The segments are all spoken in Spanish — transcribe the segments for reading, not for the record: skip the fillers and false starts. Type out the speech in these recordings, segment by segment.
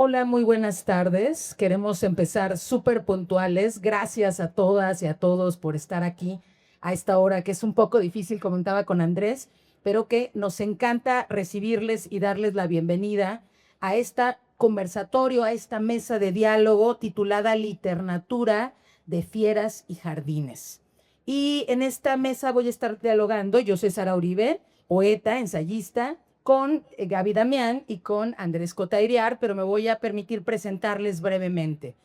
Hola, muy buenas tardes. Queremos empezar súper puntuales. Gracias a todas y a todos por estar aquí a esta hora, que es un poco difícil, comentaba con Andrés, pero que nos encanta recibirles y darles la bienvenida a esta conversatorio, a esta mesa de diálogo titulada Liternatura de Fieras y Jardines. Y en esta mesa voy a estar dialogando, yo soy Sara Uribe, poeta, ensayista, con Gaby Damián y con Andrés Cotairiar, pero me voy a permitir presentarles brevemente.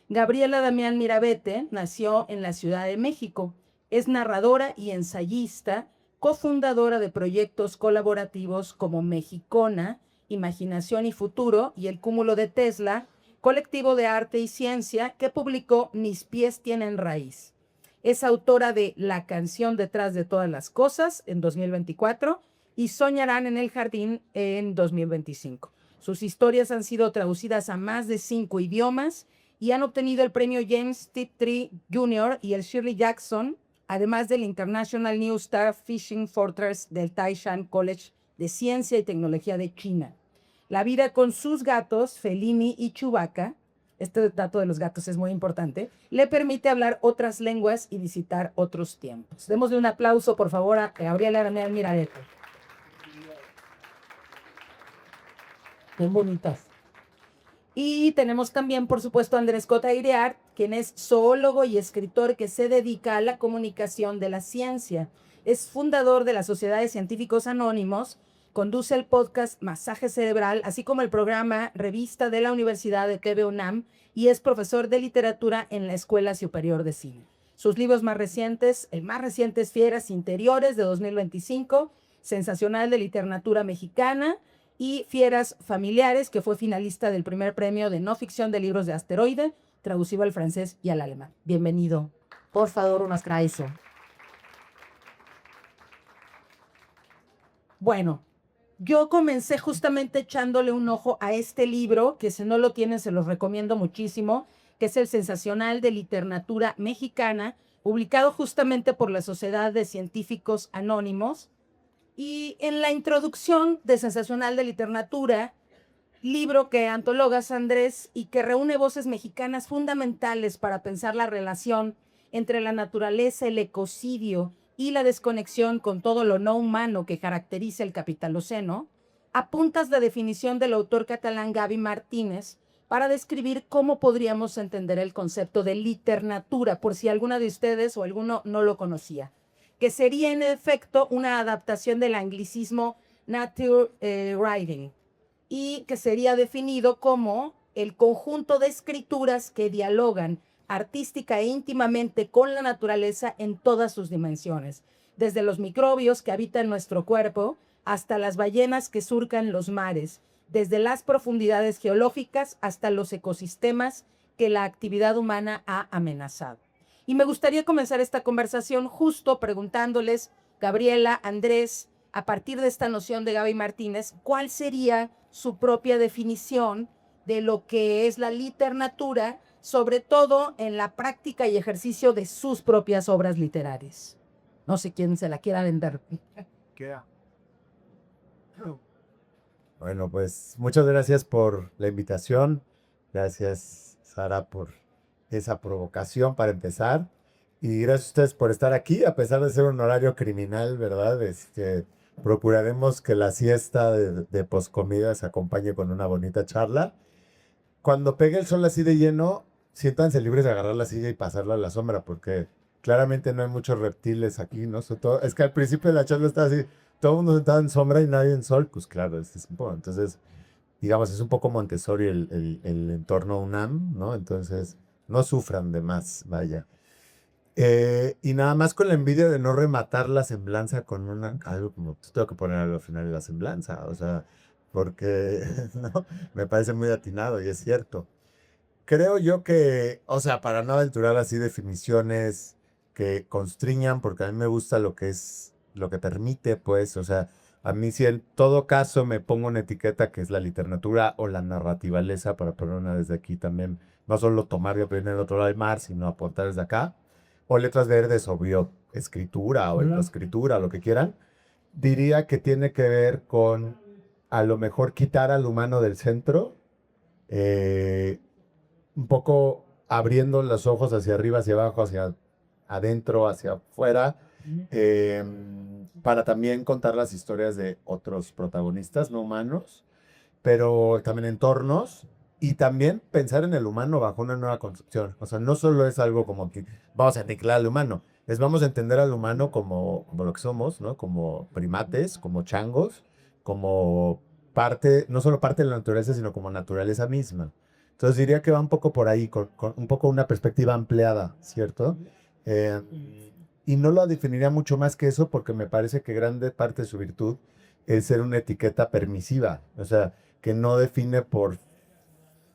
Gabriela Damián Mirabete nació en la Ciudad de México. Es narradora y ensayista, cofundadora de proyectos colaborativos como Mexicona, Imaginación y Futuro y El Cúmulo de Tesla, colectivo de arte y ciencia que publicó Mis pies tienen raíz. Es autora de La canción detrás de todas las cosas en 2024 y Soñarán en el jardín en 2025. Sus historias han sido traducidas a más de 5 idiomas y han obtenido el premio James Tiptree Jr. y el Shirley Jackson, además del International New Star Fishing Fortress del Taishan College de Ciencia y Tecnología de China. La vida con sus gatos, Fellini y Chewbacca, este dato de los gatos es muy importante, le permite hablar otras lenguas y visitar otros tiempos. Démosle un aplauso, por favor, a Gabriela Damián Mirabete. Bien bonitas. Y tenemos también, por supuesto, a Andrés Cotairiar, quien es zoólogo y escritor que se dedica a la comunicación de la ciencia. Es fundador de la Sociedad de Científicos Anónimos, conduce el podcast Masaje Cerebral, así como el programa Revista de la Universidad de TV UNAM y es profesor de literatura en la Escuela Superior de Cine. Sus libros más recientes, el más reciente es Fieras Interiores de 2025, Sensacional de Literatura Mexicana, y Fieras Familiares, que fue finalista del primer premio de no ficción de libros de Asteroide, traducido al francés y al alemán. Bienvenido. Por favor, unas gracias. Bueno, yo comencé justamente echándole un ojo a este libro, que si no lo tienen se los recomiendo muchísimo, que es el Sensacional de Literatura Mexicana, publicado justamente por la Sociedad de Científicos Anónimos. Y en la introducción de Sensacional de Literatura, libro que antologas, Andrés, y que reúne voces mexicanas fundamentales para pensar la relación entre la naturaleza, el ecocidio y la desconexión con todo lo no humano que caracteriza el capitaloceno, apuntas la definición del autor catalán Gaby Martínez para describir cómo podríamos entender el concepto de literatura, por si alguna de ustedes o alguno no lo conocía, que sería en efecto una adaptación del anglicismo nature writing, y que sería definido como el conjunto de escrituras que dialogan artística e íntimamente con la naturaleza en todas sus dimensiones, desde los microbios que habitan nuestro cuerpo hasta las ballenas que surcan los mares, desde las profundidades geológicas hasta los ecosistemas que la actividad humana ha amenazado. Y me gustaría comenzar esta conversación justo preguntándoles, Gabriela, Andrés, a partir de esta noción de Gaby Martínez, ¿cuál sería su propia definición de lo que es la literatura, sobre todo en la práctica y ejercicio de sus propias obras literarias? No sé quién se la quiera vender. Queda. Bueno, pues muchas gracias por la invitación. Gracias, Sara, por esa provocación para empezar. Y gracias a ustedes por estar aquí, a pesar de ser un horario criminal, ¿verdad? Procuraremos que la siesta de poscomida se acompañe con una bonita charla. Cuando pegue el sol así de lleno, siéntanse libres de agarrar la silla y pasarla a la sombra, porque claramente no hay muchos reptiles aquí, ¿no? Es que al principio de la charla está así, todo el mundo sentado en sombra y nadie en sol, pues claro, es un poco, entonces, digamos, es un poco Montessori el entorno UNAM, ¿no? Entonces, no sufran de más, vaya. Y nada más con la envidia de no rematar la semblanza con algo como, pues, tengo que poner algo al final de la semblanza, o sea, porque, ¿no? Me parece muy atinado y es cierto. Creo yo que, o sea, para no aventurar así definiciones que constriñan, porque a mí me gusta lo que es, lo que permite, pues, o sea, a mí si en todo caso me pongo una etiqueta que es la literatura o la narrativeza, para poner una desde aquí también, no solo tomar y aprender del otro lado del mar, sino aportar desde acá, o letras verdes o bioescritura o escritura, lo que quieran, diría que tiene que ver con a lo mejor quitar al humano del centro un poco abriendo los ojos hacia arriba, hacia abajo, hacia adentro, hacia afuera, eh, para también contar las historias de otros protagonistas no humanos, pero también entornos y también pensar en el humano bajo una nueva concepción. O sea, no solo es algo como que vamos a aniquilar al humano, es vamos a entender al humano como lo que somos, ¿no? Como primates, como changos, como parte, no solo parte de la naturaleza, sino como naturaleza misma. Entonces diría que va un poco por ahí, con un poco una perspectiva ampliada, ¿cierto? Eh, y no lo definiría mucho más que eso porque me parece que grande parte de su virtud es ser una etiqueta permisiva, o sea, que no define por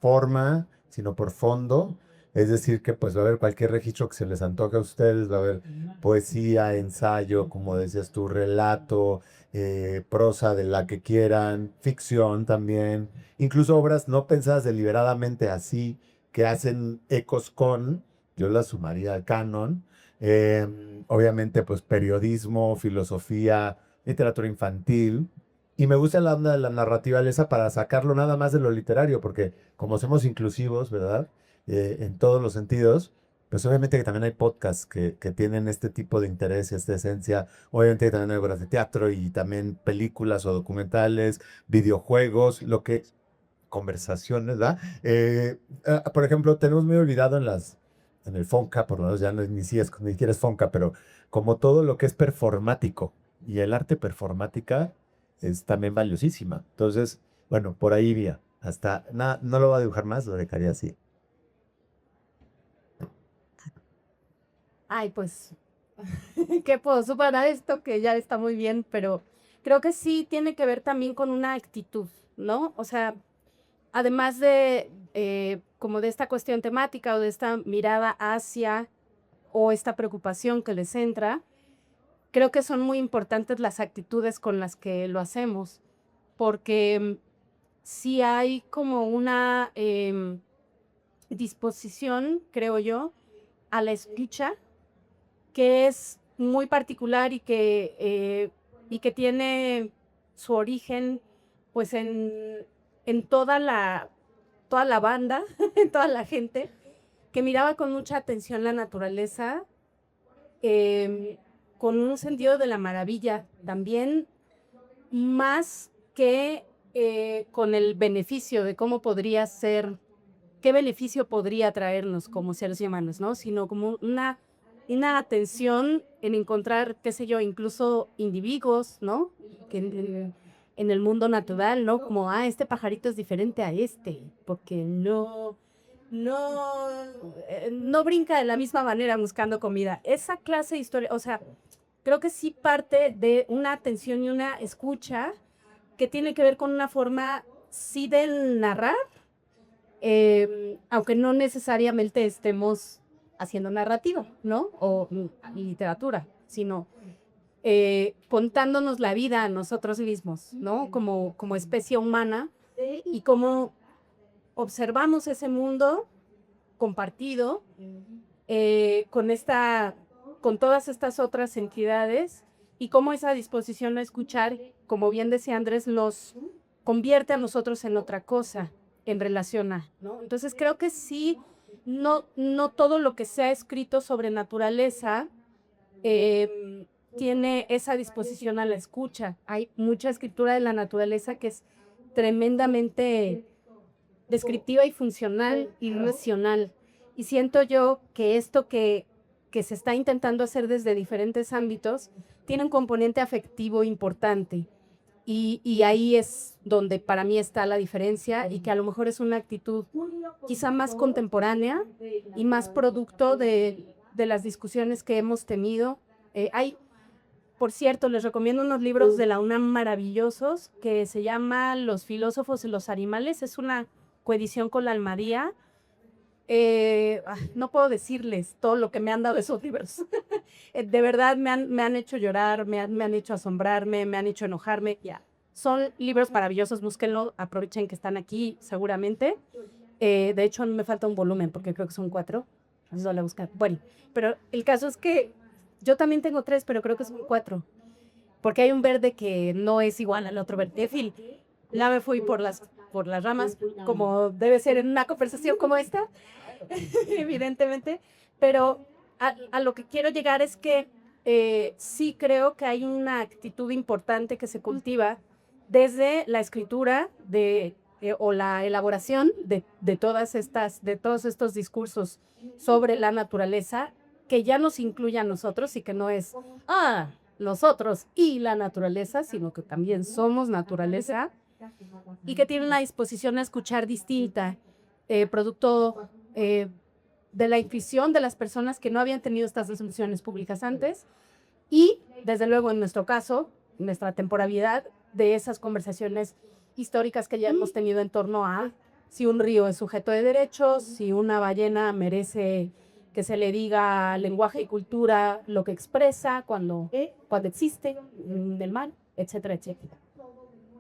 forma, sino por fondo. Es decir, que pues va a haber cualquier registro que se les antoje a ustedes, va a haber poesía, ensayo, como decías tú, relato, prosa de la que quieran, ficción también, incluso obras no pensadas deliberadamente así, que hacen ecos con, yo las sumaría al canon, obviamente pues periodismo, filosofía, literatura infantil, y me gusta la onda de la narrativa esa para sacarlo nada más de lo literario, porque como somos inclusivos, ¿verdad? En todos los sentidos, pues obviamente que también hay podcasts que tienen este tipo de interés, esta esencia. Obviamente que también hay obras de teatro y también películas o documentales, videojuegos, lo que conversaciones, ¿verdad? Por ejemplo, tenemos muy olvidado en el Fonca, por lo menos ya no es ni si es ni siquiera es Fonca, pero como todo lo que es performático y el arte performática es también valiosísima. Entonces, bueno, por ahí vía. Hasta nada, no lo va a dibujar más, lo dejaría así. Ay, pues, ¿qué puedo superar esto que ya está muy bien? Pero creo que sí tiene que ver también con una actitud, ¿no? O sea, además de como de esta cuestión temática o de esta mirada hacia o esta preocupación que les entra, creo que son muy importantes las actitudes con las que lo hacemos, porque sí hay como una disposición, creo yo, a la escucha que es muy particular y que tiene su origen pues en toda la banda, en toda la gente, que miraba con mucha atención la naturaleza, em, con un sentido de la maravilla también, más que con el beneficio de cómo podría ser, qué beneficio podría traernos como seres humanos, ¿no? Sino como una atención en encontrar, qué sé yo, incluso individuos, ¿no? Que en el mundo natural, ¿no? Como, este pajarito es diferente a este, porque no brinca de la misma manera buscando comida. Esa clase de historia, o sea, creo que sí parte de una atención y una escucha que tiene que ver con una forma, sí, de narrar, aunque no necesariamente estemos haciendo narrativa, ¿no? O literatura, sino contándonos la vida a nosotros mismos, ¿no? Como especie humana y cómo observamos ese mundo compartido con todas estas otras entidades y cómo esa disposición a escuchar, como bien decía Andrés, los convierte a nosotros en otra cosa en relación a, ¿no? Entonces creo que sí, no todo lo que se ha escrito sobre naturaleza tiene esa disposición a la escucha. Hay mucha escritura de la naturaleza que es tremendamente descriptiva y funcional y racional. Y siento yo que esto que se está intentando hacer desde diferentes ámbitos tiene un componente afectivo importante. Y ahí es donde para mí está la diferencia y que a lo mejor es una actitud quizá más contemporánea y más producto de las discusiones que hemos tenido. Por cierto, les recomiendo unos libros de la UNAM maravillosos que se llama Los filósofos y los animales. Es una coedición con la Almadía. No puedo decirles todo lo que me han dado esos libros. De verdad me han hecho llorar, me han hecho asombrarme, me han hecho enojarme. Son libros maravillosos, búsquenlo, aprovechen que están aquí seguramente. De hecho, me falta un volumen porque creo que son 4. Así lo voy a buscar. Bueno, pero el caso es que yo también tengo 3, pero creo que son 4. Porque hay un verde que no es igual al otro verde. En fin, ya me fui por las por las ramas, como debe ser en una conversación como esta, evidentemente, pero a lo que quiero llegar es que sí creo que hay una actitud importante que se cultiva desde la escritura o la elaboración de todos estos discursos sobre la naturaleza, que ya nos incluye a nosotros y que no es nosotros y la naturaleza, sino que también somos naturaleza, y que tiene una disposición a escuchar distinta, producto de la intuición de las personas que no habían tenido estas discusiones públicas antes, y desde luego en nuestro caso, nuestra temporalidad de esas conversaciones históricas que ya hemos tenido en torno a si un río es sujeto de derechos, si una ballena merece que se le diga lenguaje y cultura lo que expresa cuando existe en el mar, etcétera, etcétera.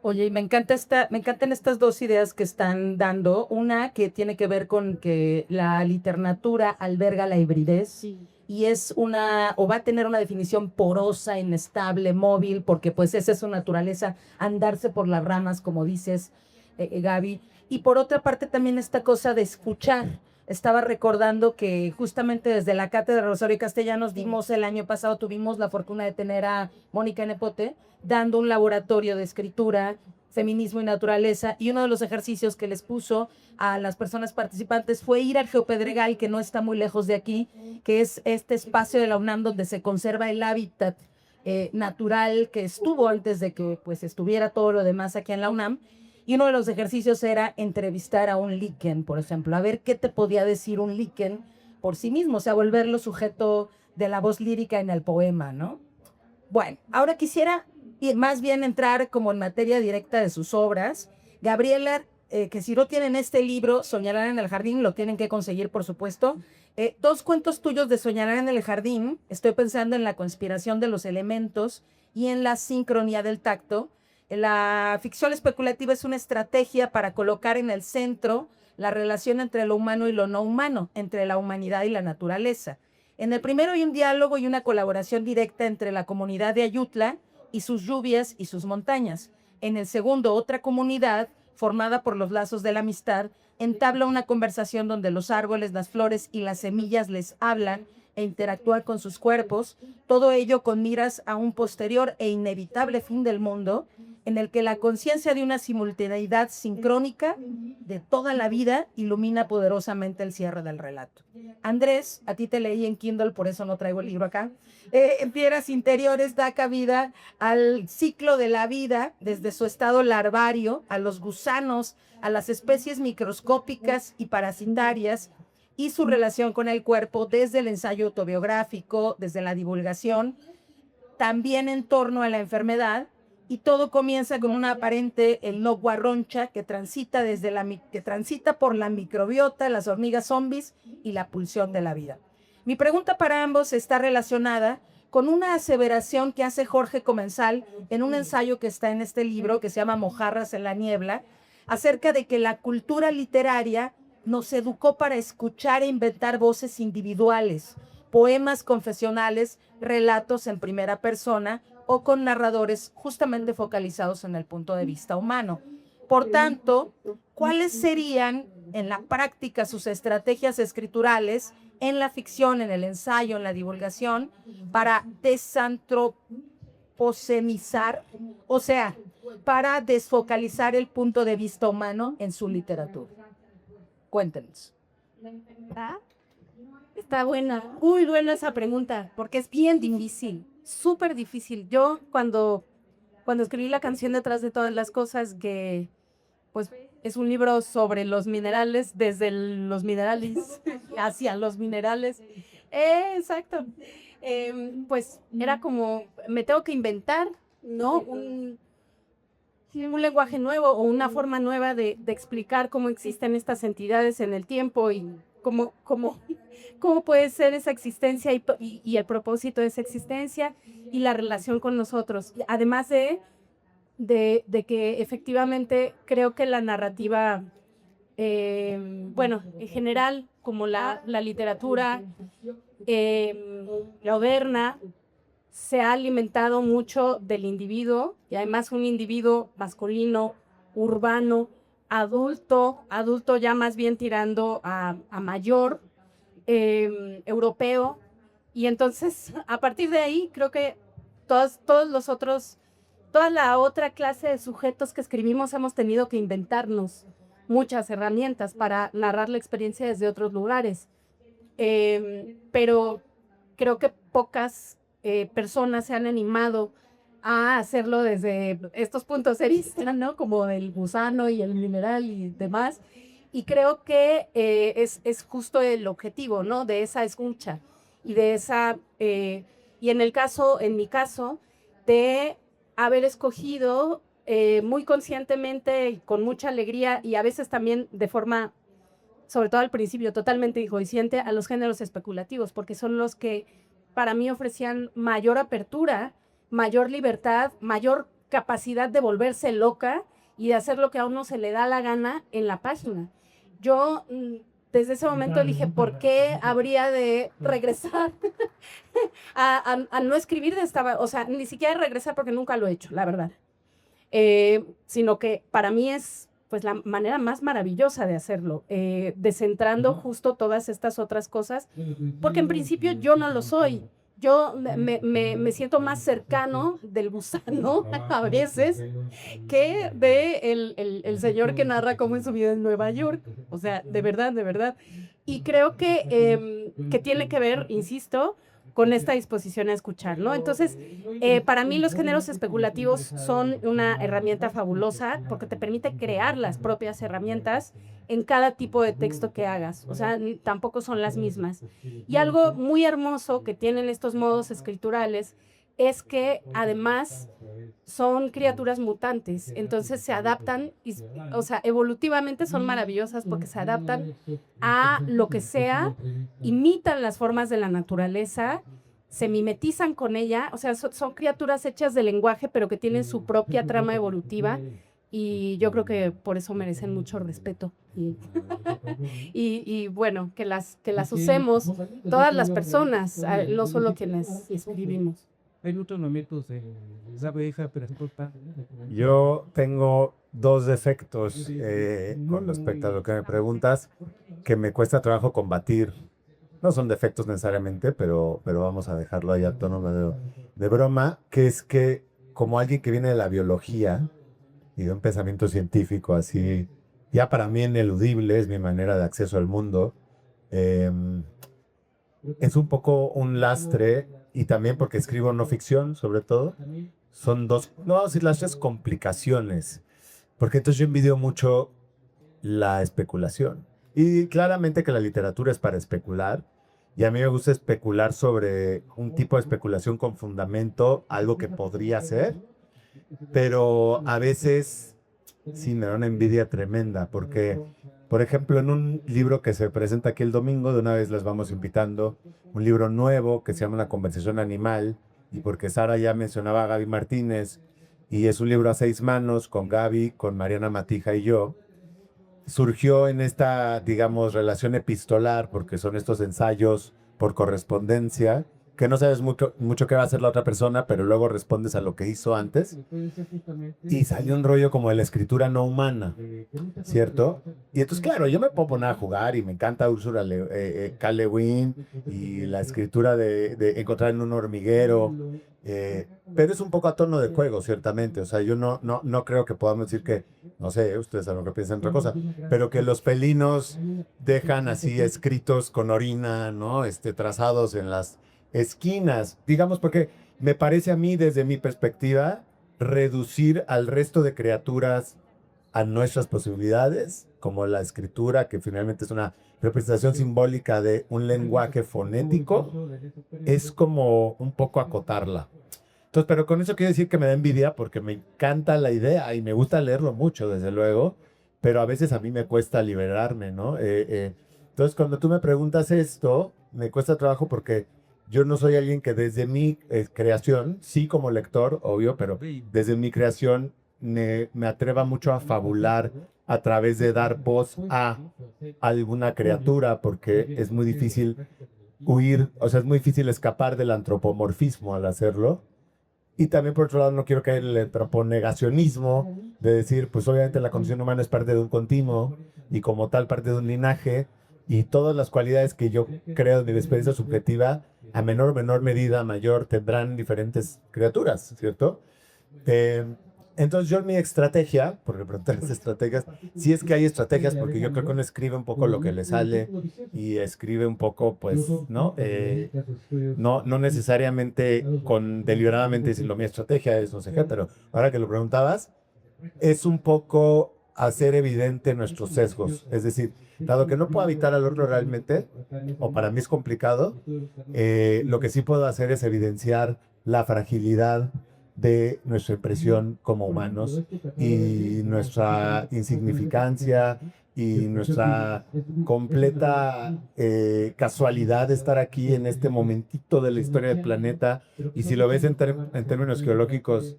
Oye, y me encantan estas dos ideas que están dando. Una que tiene que ver con que la literatura alberga la hibridez. Sí. Y o va a tener una definición porosa, inestable, móvil, porque pues esa es su naturaleza, andarse por las ramas, como dices, Gaby. Y por otra parte también esta cosa de escuchar. Estaba recordando que justamente desde la Cátedra Rosario Castellanos el año pasado, tuvimos la fortuna de tener a Mónica Nepote dando un laboratorio de escritura, feminismo y naturaleza, y uno de los ejercicios que les puso a las personas participantes fue ir al Geopedregal, que no está muy lejos de aquí, que es este espacio de la UNAM donde se conserva el hábitat natural que estuvo antes de que pues estuviera todo lo demás aquí en la UNAM. Y uno de los ejercicios era entrevistar a un líquen, por ejemplo, a ver qué te podía decir un líquen por sí mismo, o sea, volverlo sujeto de la voz lírica en el poema, ¿no? Bueno, ahora quisiera más bien entrar como en materia directa de sus obras. Gabriela, que si no tienen este libro, Soñarán en el Jardín, lo tienen que conseguir, por supuesto. Dos cuentos tuyos de Soñarán en el Jardín, estoy pensando en la conspiración de los elementos y en la sincronía del tacto. La ficción especulativa es una estrategia para colocar en el centro la relación entre lo humano y lo no humano, entre la humanidad y la naturaleza. En el primero hay un diálogo y una colaboración directa entre la comunidad de Ayutla y sus lluvias y sus montañas. En el segundo, otra comunidad, formada por los lazos de la amistad, entabla una conversación donde los árboles, las flores y las semillas les hablan e interactúan con sus cuerpos, todo ello con miras a un posterior e inevitable fin del mundo, en el que la conciencia de una simultaneidad sincrónica de toda la vida ilumina poderosamente el cierre del relato. Andrés, a ti te leí en Kindle, por eso no traigo el libro acá. En Piedras Interiores da cabida al ciclo de la vida, desde su estado larvario, a los gusanos, a las especies microscópicas y parasitarias, y su relación con el cuerpo desde el ensayo autobiográfico, desde la divulgación, también en torno a la enfermedad, y todo comienza con una aparente Logua roncha que transita por la microbiota, las hormigas zombies y la pulsión de la vida. Mi pregunta para ambos está relacionada con una aseveración que hace Jorge Comensal en un ensayo que está en este libro que se llama Mojarras en la niebla, acerca de que la cultura literaria nos educó para escuchar e inventar voces individuales, poemas confesionales, relatos en primera persona o con narradores justamente focalizados en el punto de vista humano. Por tanto, ¿cuáles serían en la práctica sus estrategias escriturales en la ficción, en el ensayo, en la divulgación, para desantropocenizar, o sea, para desfocalizar el punto de vista humano en su literatura? Cuéntenos. Está buena, muy buena esa pregunta, porque es bien difícil, súper difícil. Yo cuando escribí la canción Detrás de todas las cosas, que pues es un libro sobre los minerales, desde los minerales hacia los minerales. Exacto. Pues era como, me tengo que inventar, ¿no? Un lenguaje nuevo o una forma nueva de explicar cómo existen estas entidades en el tiempo y cómo puede ser esa existencia y el propósito de esa existencia y la relación con nosotros. Además de que efectivamente creo que la narrativa, bueno, en general, como la literatura moderna, se ha alimentado mucho del individuo, y además un individuo masculino, urbano, adulto ya más bien tirando a mayor, europeo. Y entonces, a partir de ahí, creo que todos los otros, toda la otra clase de sujetos que escribimos hemos tenido que inventarnos muchas herramientas para narrar la experiencia desde otros lugares. Pero creo que pocas personas se han animado a hacerlo desde estos puntos de vista, ¿no? Como el gusano y el mineral y demás. Y creo que es justo el objetivo, ¿no? De esa escucha y de esa, y en mi caso, de haber escogido muy conscientemente y con mucha alegría y a veces también de forma, sobre todo al principio, totalmente inconsciente, a los géneros especulativos, porque son los que para mí ofrecían mayor apertura, mayor libertad, mayor capacidad de volverse loca y de hacer lo que a uno se le da la gana en la página. Yo desde ese momento dije, ¿por qué habría de regresar a no escribir de esta, o sea, ni siquiera regresar porque nunca lo he hecho, la verdad, sino que para mí es pues la manera más maravillosa de hacerlo, descentrando justo todas estas otras cosas, porque en principio yo no lo soy. Yo me siento más cercano del gusano a veces que de el señor que narra cómo es su vida en Nueva York. O sea, de verdad, de verdad. Y creo que tiene que ver, insisto, con esta disposición a escuchar, ¿no? Entonces, para mí los géneros especulativos son una herramienta fabulosa porque te permite crear las propias herramientas en cada tipo de texto que hagas. O sea, tampoco son las mismas. Y algo muy hermoso que tienen estos modos escriturales es que además son criaturas mutantes, entonces se adaptan, o sea, evolutivamente son maravillosas porque se adaptan a lo que sea, imitan las formas de la naturaleza, se mimetizan con ella, o sea, son criaturas hechas de lenguaje, pero que tienen su propia trama evolutiva, y yo creo que por eso merecen mucho respeto. Y bueno, que las usemos todas las personas, no solo quienes escribimos. Hay otros momentos de esa vieja, pero Yo tengo dos defectos con respecto a lo que me preguntas que me cuesta trabajo combatir. No son defectos necesariamente, pero vamos a dejarlo ahí a tono de broma, que es que como alguien que viene de la biología y de un pensamiento científico así, ya para mí ineludible, es mi manera de acceso al mundo, es un poco un lastre, y también porque escribo no ficción, sobre todo, son dos, no vamos a decir lastres, complicaciones, porque entonces yo envidio mucho la especulación. Y claramente que la literatura es para especular, y a mí me gusta especular sobre un tipo de especulación con fundamento, algo que podría ser, pero a veces sí me da una envidia tremenda, porque, por ejemplo, en un libro que se presenta aquí el domingo, de una vez les vamos invitando, un libro nuevo que se llama Una conversación animal, y porque Sara ya mencionaba a Gaby Martínez, y es un libro a 6 manos con Gaby, con Mariana Matija y yo, surgió en esta, digamos, relación epistolar, porque son estos ensayos por correspondencia, que no sabes mucho qué va a hacer la otra persona, pero luego respondes a lo que hizo antes. Y salió un rollo como de la escritura no humana, ¿cierto? Y entonces, claro, yo me puedo poner a jugar y me encanta Ursula K. Le Guin y la escritura de encontrar en un hormiguero, pero es un poco a tono de juego, ciertamente. O sea, yo no creo que podamos decir que, no sé, ustedes saben lo que piensan otra cosa, pero que los felinos dejan así escritos con orina, ¿no? Trazados en las esquinas, digamos, porque me parece a mí, desde mi perspectiva, reducir al resto de criaturas a nuestras posibilidades, como la escritura, que finalmente es una representación simbólica de un lenguaje fonético, es como un poco acotarla. Entonces, pero con eso quiero decir que me da envidia porque me encanta la idea y me gusta leerlo mucho, desde luego, pero a veces a mí me cuesta liberarme, ¿no? Entonces, cuando tú me preguntas esto, me cuesta trabajo porque yo no soy alguien que desde mi creación, sí como lector, obvio, pero desde mi creación me atreva mucho a fabular a través de dar voz a alguna criatura, porque es muy difícil huir, o sea, es muy difícil escapar del antropomorfismo al hacerlo. Y también, por otro lado, no quiero caer en el proponegacionismo de decir, pues obviamente la condición humana es parte de un continuo y como tal parte de un linaje y todas las cualidades que yo creo de mi experiencia subjetiva, a menor o menor medida, mayor, tendrán diferentes criaturas, ¿cierto? Entonces yo en mi estrategia, porque preguntar las estrategias, sí es que hay estrategias, porque yo creo que uno escribe un poco lo que le sale y escribe un poco, pues, ¿no? No necesariamente deliberadamente decirlo, mi estrategia es no sé qué, pero ahora que lo preguntabas, es un poco hacer evidente nuestros sesgos. Es decir, dado que no puedo habitar al otro realmente, o para mí es complicado, lo que sí puedo hacer es evidenciar la fragilidad de nuestra impresión como humanos y nuestra insignificancia y nuestra completa casualidad de estar aquí en este momentito de la historia del planeta. Y si lo ves en términos geológicos,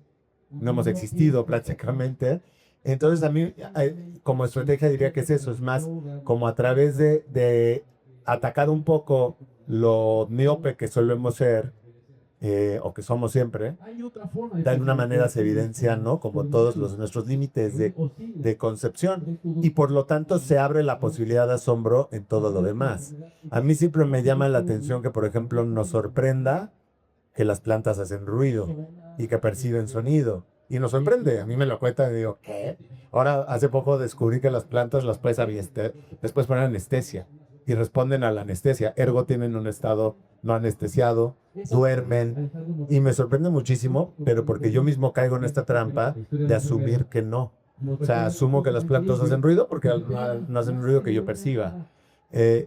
no hemos existido prácticamente. Entonces a mí como estrategia diría que es eso, es más como a través de atacar un poco lo miope que solemos ser, o que somos siempre, de alguna manera se evidencian, ¿no? Como todos nuestros límites de concepción y por lo tanto se abre la posibilidad de asombro en todo lo demás. A mí siempre me llama la atención que, por ejemplo, nos sorprenda que las plantas hacen ruido y que perciben sonido. Y nos sorprende, a mí me lo cuentan y digo, ¿qué? Ahora, hace poco descubrí que las plantas las puedes después poner anestesia y responden a la anestesia, ergo tienen un estado no anestesiado, duermen, y me sorprende muchísimo, pero porque yo mismo caigo en esta trampa de asumir que no. O sea, asumo que las plantas hacen ruido porque no hacen ruido que yo perciba.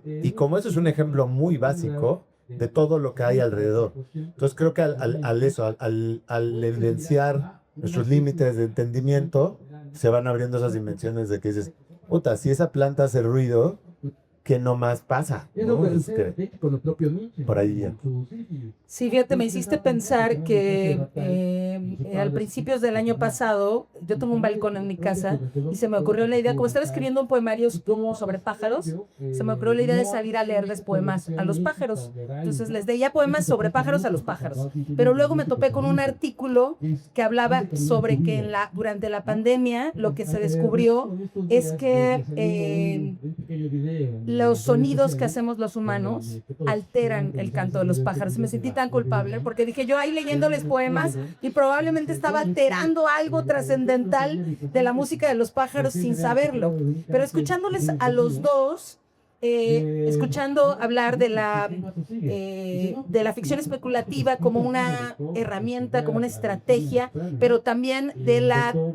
Y como eso es un ejemplo muy básico de todo lo que hay alrededor. Entonces creo que al evidenciar nuestros límites de entendimiento, se van abriendo esas dimensiones de que dices, puta, si esa planta hace ruido, ¿qué no más pasa? ¿No? Por ahí ya. Sí, fíjate, me hiciste pensar que al principios del año pasado, yo tengo un balcón en mi casa y se me ocurrió la idea, como estaba escribiendo un poemario sobre pájaros, se me ocurrió la idea de salir a leerles poemas a los pájaros. Entonces les leía poemas sobre pájaros a los pájaros. Pero luego me topé con un artículo que hablaba sobre que durante la pandemia lo que se descubrió es que los sonidos que hacemos los humanos alteran el canto de los pájaros. Me sentí tan culpable porque dije yo ahí leyéndoles poemas y probablemente estaba alterando algo trascendental de la música de los pájaros sin saberlo. Pero escuchándoles a los dos, escuchando hablar de la ficción especulativa como una herramienta, como una estrategia, pero también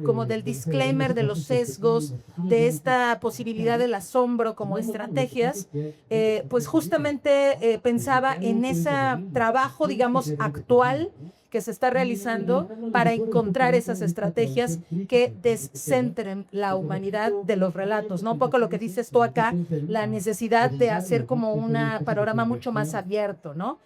como del disclaimer de los sesgos, de esta posibilidad del asombro como estrategias, pues justamente pensaba en ese trabajo, digamos, actual que se está realizando para encontrar esas estrategias que descentren la humanidad de los relatos, ¿no? Un poco lo que dices tú acá, la necesidad de hacer como un panorama mucho más abierto, ¿no?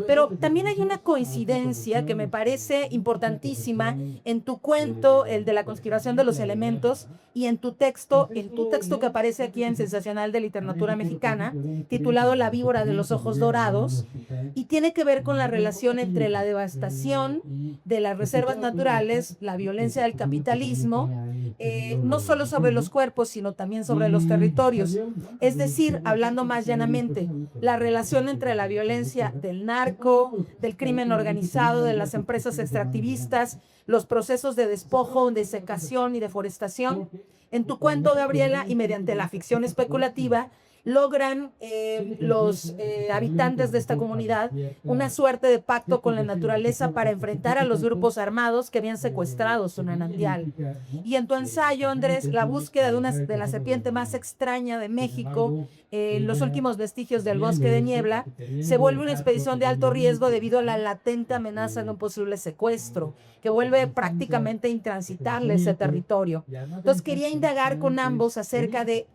Pero también hay una coincidencia que me parece importantísima en tu cuento, el de la conspiración de los elementos, y en tu texto que aparece aquí en Sensacional de Literatura Mexicana, titulado La víbora de los ojos dorados, y tiene que ver con la relación entre la devastación de las reservas naturales, la violencia del capitalismo, no solo sobre los cuerpos, sino también sobre los territorios. Es decir, hablando más llanamente, la relación entre la violencia del narco, del crimen organizado, de las empresas extractivistas, los procesos de despojo, de secación y deforestación. En tu cuento, Gabriela, y mediante la ficción especulativa, logran los habitantes de esta comunidad una suerte de pacto con la naturaleza para enfrentar a los grupos armados que habían secuestrado su manantial. Y en tu ensayo, Andrés, la búsqueda de la serpiente más extraña de México, los últimos vestigios del bosque de niebla, se vuelve una expedición de alto riesgo debido a la latente amenaza de un posible secuestro, que vuelve prácticamente intransitable ese territorio. Entonces quería indagar con ambos acerca de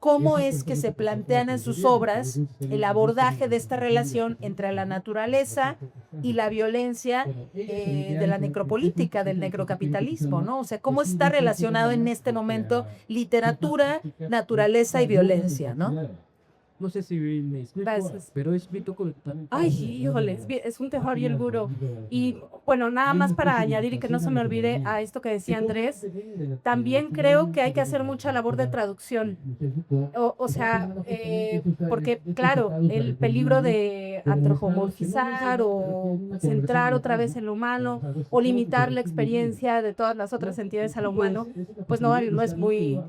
cómo es que se plantean en sus obras el abordaje de esta relación entre la naturaleza y la violencia de la necropolítica, del necrocapitalismo, ¿no? O sea, cómo está relacionado en este momento literatura, naturaleza y violencia, ¿no? no sé si me explico, Gracias. pero es Vito con... Ay, híjole, es un terror y el guro. Y bueno, nada más para añadir y que no se me olvide a esto que decía Andrés, también creo que hay que hacer mucha labor de traducción. O sea, porque claro, el peligro de antropomorfizar o centrar otra vez en lo humano o limitar la experiencia de todas las otras entidades a lo humano, pues no es muy...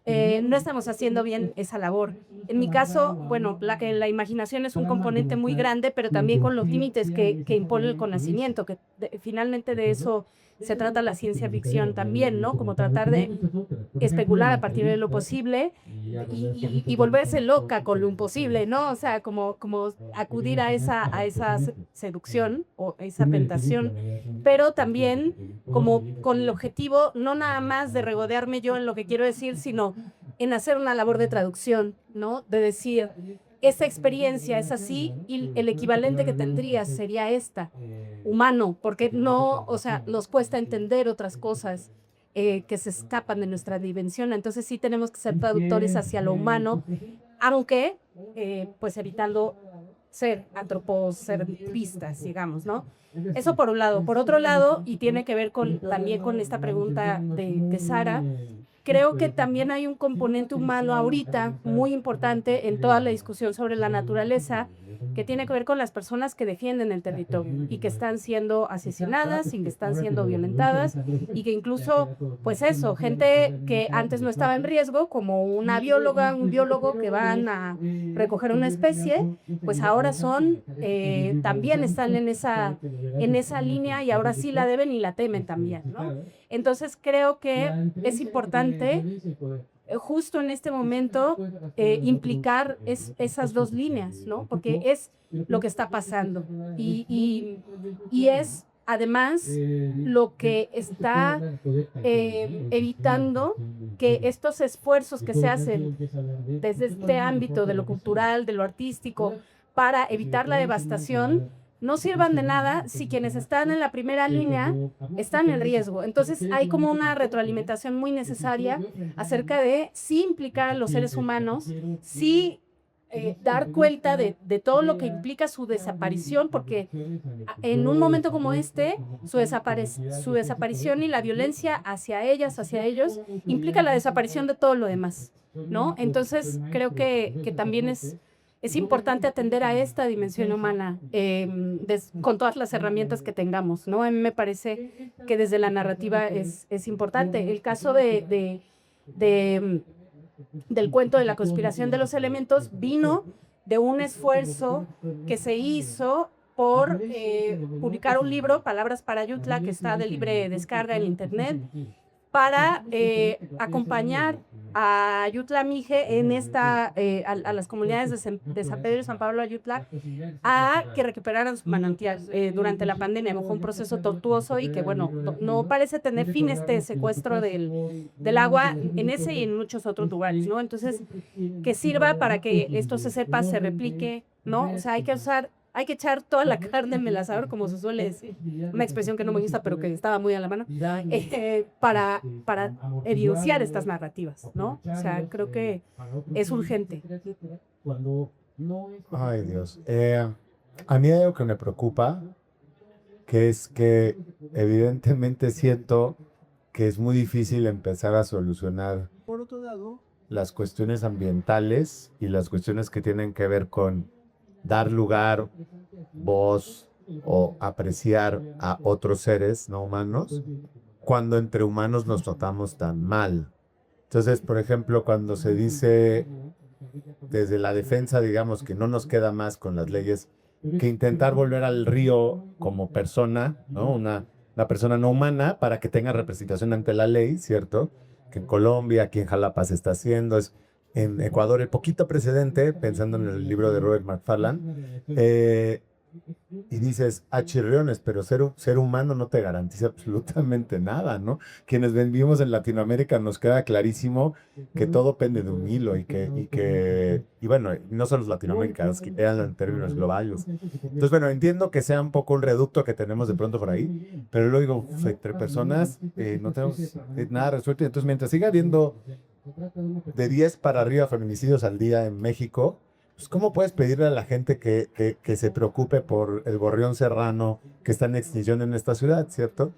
no estamos haciendo bien esa labor. En mi caso, bueno, la imaginación es un componente muy grande, pero también con los límites que impone el conocimiento, que finalmente de eso se trata la ciencia ficción también, ¿no? Como tratar de especular a partir de lo posible y volverse loca con lo imposible, ¿no? O sea, como acudir a esa seducción o esa tentación, pero también como con el objetivo no nada más de regodearme yo en lo que quiero decir, sino en hacer una labor de traducción, ¿no? De decir, esa experiencia es así y el equivalente que tendría sería esta, humano, porque no, o sea, nos cuesta entender otras cosas que se escapan de nuestra dimensión. Entonces sí tenemos que ser traductores hacia lo humano, aunque pues evitando ser antropocentristas, digamos, ¿no? Eso por un lado. Por otro lado, y tiene que ver también con esta pregunta de Sara, creo que también hay un componente humano ahorita muy importante en toda la discusión sobre la naturaleza, que tiene que ver con las personas que defienden el territorio y que están siendo asesinadas y que están siendo violentadas y que incluso, pues eso, gente que antes no estaba en riesgo, como una bióloga, un biólogo que van a recoger una especie, pues ahora también están en esa línea y ahora sí la deben y la temen también, ¿no? Entonces creo que es importante justo en este momento implicar esas dos líneas, ¿no? Porque es lo que está pasando y es además lo que está evitando que estos esfuerzos que se hacen desde este ámbito de lo cultural, de lo artístico, para evitar la devastación, no sirvan de nada si quienes están en la primera línea están en riesgo. Entonces hay como una retroalimentación muy necesaria acerca de sí implicar a los seres humanos, sí dar cuenta de todo lo que implica su desaparición, porque en un momento como este, su desaparición y la violencia hacia ellas, hacia ellos, implica la desaparición de todo lo demás, ¿no? Entonces creo que también es importante atender a esta dimensión humana con todas las herramientas que tengamos, ¿no? A mí me parece que desde la narrativa es importante. El caso del cuento de la conspiración de los elementos vino de un esfuerzo que se hizo por publicar un libro, Palabras para Ayutla, que está de libre descarga en internet, para acompañar a Ayutla Mije en a las comunidades de San Pedro y San Pablo Ayutla a que recuperaran su manantial durante la pandemia. Fue un proceso tortuoso y que, bueno, no parece tener fin este secuestro del agua en ese y en muchos otros lugares, ¿no? Entonces, que sirva para que esto se sepa, se replique, ¿no? O sea, hay que echar toda la carne en el asador, como se suele decir, una expresión que no me gusta, pero que estaba muy a la mano, para evidenciar estas narrativas, ¿no? O sea, creo que es urgente. Ay, Dios. A mí hay algo que me preocupa, que es que evidentemente siento que es muy difícil empezar a solucionar las cuestiones ambientales y las cuestiones que tienen que ver con dar lugar, voz o apreciar a otros seres no humanos cuando entre humanos nos tratamos tan mal. Entonces, por ejemplo, cuando se dice desde la defensa, digamos, que no nos queda más con las leyes que intentar volver al río como persona, ¿no? Una persona no humana para que tenga representación ante la ley, ¿cierto? Que en Colombia, aquí en Jalapa se está haciendo, en Ecuador el poquito precedente, pensando en el libro de Robert McFarlane, y dices, chirriones, pero ser humano no te garantiza absolutamente nada, ¿no? Quienes vivimos en Latinoamérica nos queda clarísimo que todo pende de un hilo y bueno, no solo los latinoamericanos, que vean en términos globales. Entonces, bueno, entiendo que sea un poco un reducto que tenemos de pronto por ahí, pero luego digo, entre personas no tenemos nada resuelto. Entonces, mientras siga habiendo de 10 para arriba feminicidios al día en México, pues, ¿cómo puedes pedirle a la gente que se preocupe por el gorrión serrano que está en extinción en esta ciudad, ¿cierto?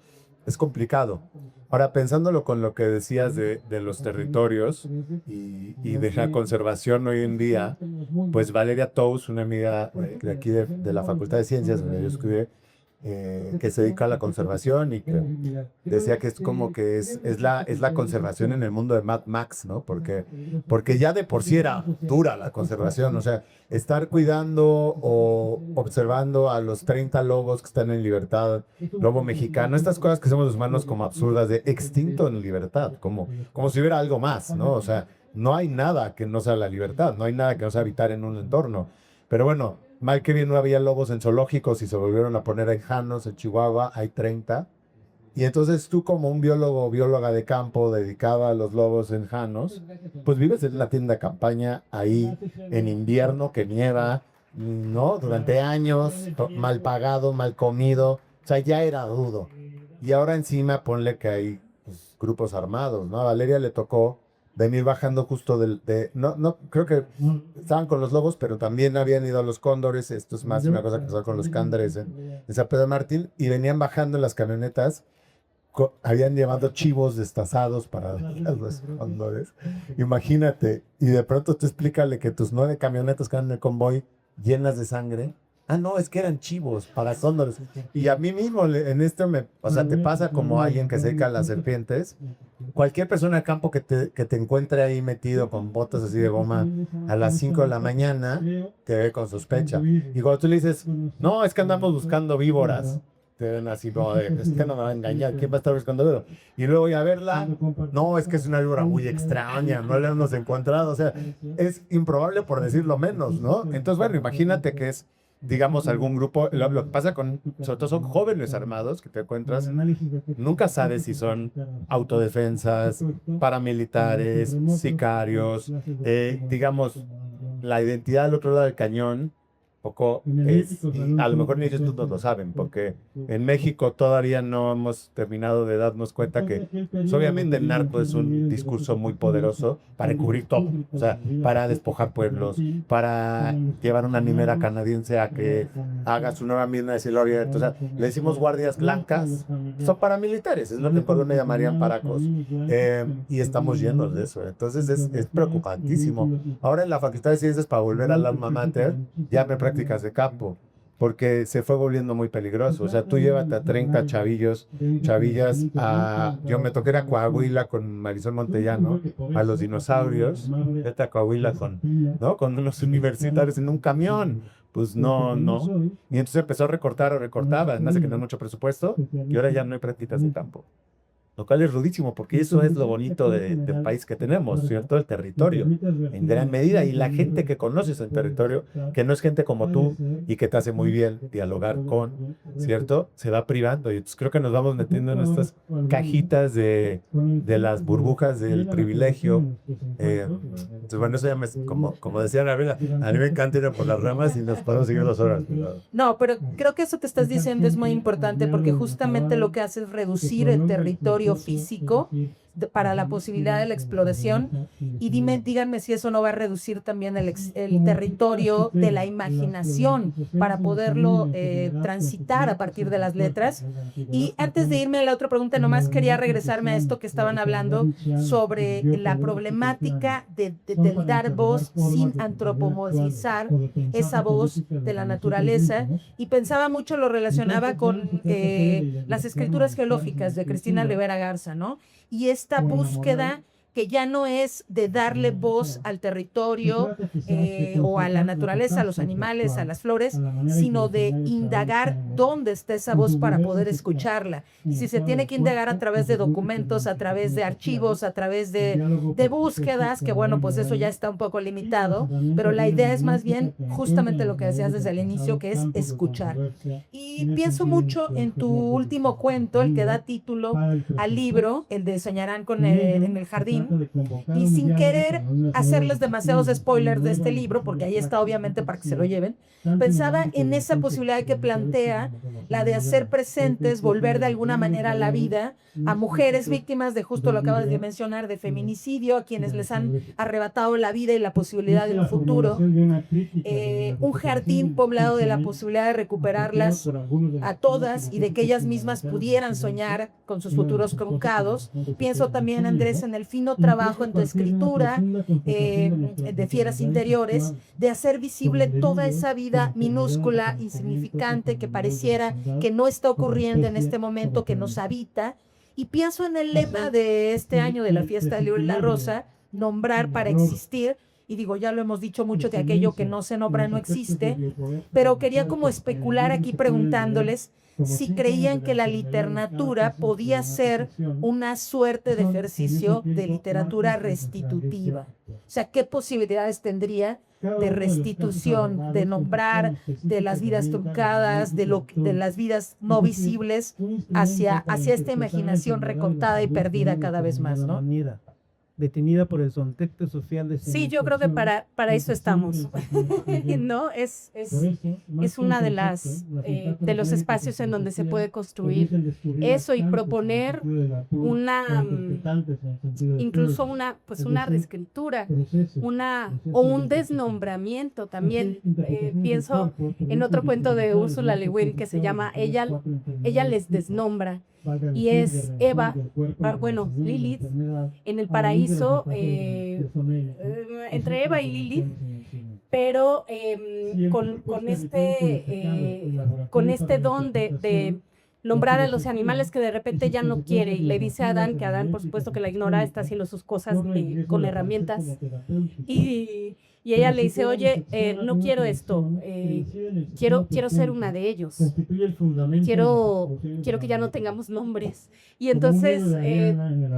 Es complicado. Ahora, pensándolo con lo que decías de los territorios y de la conservación hoy en día, pues Valeria Tous, una amiga de aquí de la Facultad de Ciencias, donde yo estudié, que se dedica a la conservación y que decía que es como que es la conservación en el mundo de Mad Max, ¿no? Porque ya de por sí era dura la conservación, o sea, estar cuidando o observando a los 30 lobos que están en libertad, lobo mexicano, estas cosas que somos los humanos como absurdas de extinto en libertad, como si hubiera algo más, ¿no? O sea, no hay nada que no sea la libertad, no hay nada que no sea habitar en un entorno. Pero bueno, mal que bien no había lobos en zoológicos y se volvieron a poner en Janos, en Chihuahua, hay 30. Y entonces tú como un biólogo o bióloga de campo dedicada a los lobos en Janos, pues vives en la tienda de campaña ahí en invierno que nieva, ¿no? Durante años, mal pagado, mal comido, o sea, ya era rudo. Y ahora encima ponle que hay pues, grupos armados, ¿no? A Valeria le tocó venir bajando justo no, creo que estaban con los lobos, pero también habían ido a los cóndores, esto es más una cosa que pasó con los cándares en San Pedro Martín, y venían bajando en las camionetas, habían llevado chivos destazados para los cóndores, imagínate, y de pronto tú explícale que tus 9 camionetas que van en el convoy llenas de sangre. Ah, no, es que eran chivos para cóndores. Y a mí mismo, en esto o sea, te pasa como alguien que se dedica a las serpientes. Cualquier persona de campo que te encuentre ahí metido con botas así de goma a las 5 de la mañana, te ve con sospecha. Y cuando tú le dices, no, es que andamos buscando víboras, te ven así como de, es que no me va a engañar, ¿quién va a estar buscando víboras? Y luego voy a verla, no, es que es una víbora muy extraña, no la hemos encontrado. O sea, es improbable por decirlo menos, ¿no? Entonces, bueno, imagínate que es digamos, algún grupo, lo que pasa sobre todo son jóvenes armados que te encuentras, nunca sabes si son autodefensas, paramilitares, sicarios, digamos, la identidad al otro lado del cañón, poco es, y a lo mejor ni ellos no lo saben, porque en México todavía no hemos terminado de darnos cuenta que, pues, obviamente el narco es un discurso muy poderoso para encubrir todo, o sea, para despojar pueblos, para llevar una nimera canadiense a que haga su nueva mina de cielo abierto, o sea, le decimos guardias blancas, son paramilitares, es lo que en Colombia llamarían paracos, y estamos llenos de eso, entonces es preocupantísimo. Ahora en la Facultad de Ciencias, para volver al alma mater, ya me prácticas de campo, porque se fue volviendo muy peligroso. O sea, tú llévate a 30 chavillas yo me toqué ir a Coahuila con Marisol Montellano, a los dinosaurios, vete a Coahuila con unos universitarios en un camión. Pues no. Y entonces empezó a recortaba, además de que no hay mucho presupuesto, y ahora ya no hay prácticas de campo. Lo cual es rudísimo, porque eso es lo bonito del país que tenemos, ¿cierto? El territorio, en gran medida, y la gente que conoces el territorio, que no es gente como tú y que te hace muy bien dialogar con, ¿cierto? Se va privando, y entonces creo que nos vamos metiendo en estas cajitas de las burbujas del privilegio. Entonces, bueno, eso ya como decía Gabriela, a mí me encanta ir por las ramas y nos podemos seguir 2 horas. No, pero creo que eso que estás diciendo es muy importante, porque justamente lo que hace es reducir el territorio físico para la posibilidad de la exploración, y díganme si eso no va a reducir también el territorio de la imaginación para poderlo transitar a partir de las letras. Y antes de irme a la otra pregunta, nomás quería regresarme a esto que estaban hablando sobre la problemática del dar voz sin antropomorfizar esa voz de la naturaleza, y pensaba mucho, lo relacionaba con las escrituras geológicas de Cristina Rivera Garza, ¿no? Y esta búsqueda que ya no es de darle voz al territorio o a la naturaleza, a los animales, a las flores, sino de indagar dónde está esa voz para poder escucharla. Y si se tiene que indagar a través de documentos, a través de archivos, a través de búsquedas, que bueno, pues eso ya está un poco limitado, pero la idea es más bien justamente lo que decías desde el inicio, que es escuchar. Y pienso mucho en tu último cuento, el que da título al libro, el de Soñarán en el jardín, lección y sin querer hacerles demasiados spoilers de este libro, porque ahí está obviamente para que se lo lleven, pensaba en esa posibilidad que plantea, la de hacer presentes, volver de alguna manera a la vida a mujeres víctimas de justo lo que acabas de mencionar, de feminicidio, a quienes les han arrebatado la vida y la posibilidad de un futuro, un jardín poblado de la posibilidad de recuperarlas a todas y de que ellas mismas pudieran soñar con sus futuros truncados. Pienso también, Andrés, en el fino trabajo en tu escritura de Fieras Interiores, de hacer visible toda esa vida minúscula, insignificante, que pareciera que no está ocurriendo en este momento, que nos habita. Y pienso en el lema de este año de la Fiesta del Libro y la Rosa, nombrar para existir. Y digo, ya lo hemos dicho mucho, que aquello que no se nombra no existe, pero quería como especular aquí preguntándoles si creían que la literatura podía ser una suerte de ejercicio de literatura restitutiva. O sea, ¿qué posibilidades tendría de restitución, de nombrar de las vidas truncadas, de las vidas no visibles, hacia esta imaginación recortada y perdida cada vez más, ¿no? Detenida por el contexto social de Sí, yo creo que para eso estamos, ¿no? Es una de de los espacios en donde se puede construir eso y proponer incluso una reescritura, o un desnombramiento también. Pienso en otro cuento de Ursula Le Guin que se llama Ella les desnombra, y es Eva, Lilith, en el paraíso, entre Eva y Lilith, pero con este don de nombrar a los animales que de repente ya no quiere, y le dice a Adán, que Adán por supuesto que la ignora, está haciendo sus cosas con herramientas, y ella le dice, oye, no quiero esto, quiero ser una de ellos, quiero que ya no tengamos nombres. Y entonces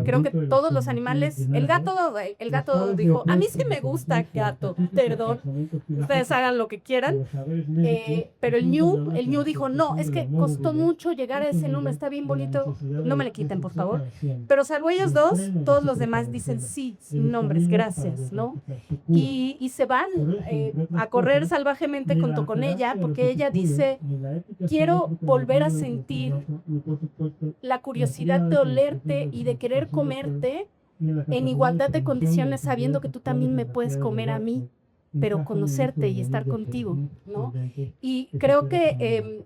creo que todos los animales, el gato dijo, a mí sí me gusta gato, perdón, ustedes hagan lo que quieran, pero el ñu dijo, no, es que costó mucho llegar a ese nombre, está bien bonito, no me le quiten, por favor. Pero salvo ellos dos, todos los demás dicen sí, sin nombres, gracias, ¿no? Y se van a correr salvajemente junto con ella, porque ella dice, quiero volver a sentir la curiosidad de olerte y de querer comerte en igualdad de condiciones, sabiendo que tú también me puedes comer a mí, pero conocerte y estar contigo, ¿no? Y creo que